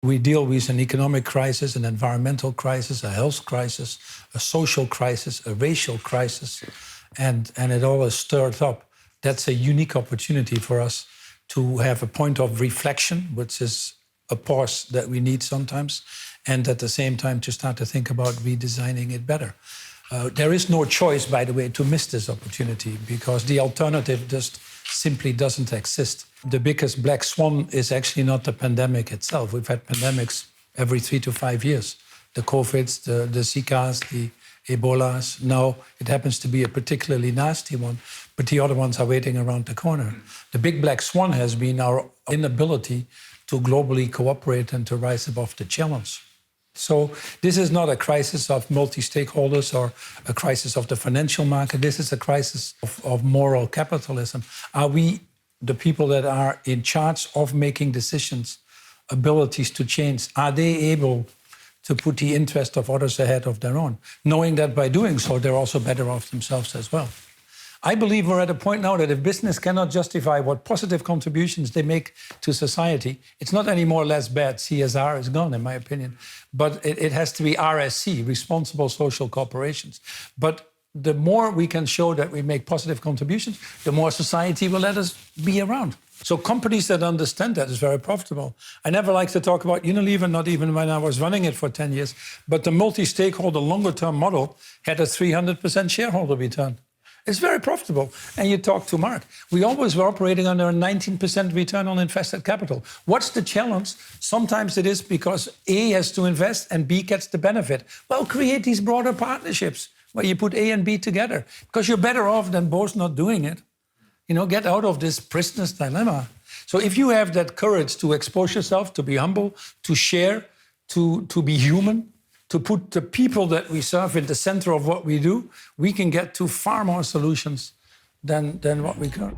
We deal with an economic crisis, an environmental crisis, a health crisis, a social crisis, a racial crisis, and it all is stirred up. That's a unique opportunity for us to have a point of reflection, which is a pause that we need sometimes, and at the same time to start to think about redesigning it better. There is no choice, by the way, to miss this opportunity, because the alternative just simply doesn't exist. The biggest black swan is actually not the pandemic itself. We've had pandemics every 3 to 5 years. The COVIDs, the Zikas, the Ebolas. Now it happens to be a particularly nasty one, but the other ones are waiting around the corner. The big black swan has been our inability to globally cooperate and to rise above the challenge. So this is not a crisis of multi-stakeholders or a crisis of the financial market. This is a crisis of moral capitalism. Are we, the people that are in charge of making decisions, abilities to change, are they able to put the interest of others ahead of their own, knowing that by doing so, they're also better off themselves as well? I believe we're at a point now that if business cannot justify what positive contributions they make to society, it's not any more or less bad. CSR is gone, in my opinion. But it has to be RSC, responsible social corporations. But the more we can show that we make positive contributions, the more society will let us be around. So companies that understand that is very profitable. I never like to talk about Unilever, not even when I was running it for 10 years. But the multi-stakeholder longer-term model had a 300% shareholder return. It's very profitable. And you talk to Mark. We always were operating under a 19% return on invested capital. What's the challenge? Sometimes it is because A has to invest and B gets the benefit. Well, create these broader partnerships where you put A and B together, because you're better off than both not doing it. You know, get out of this prisoner's dilemma. So if you have that courage to expose yourself, to be humble, to share, to be human, to put the people that we serve in the center of what we do, we can get to far more solutions than what we can.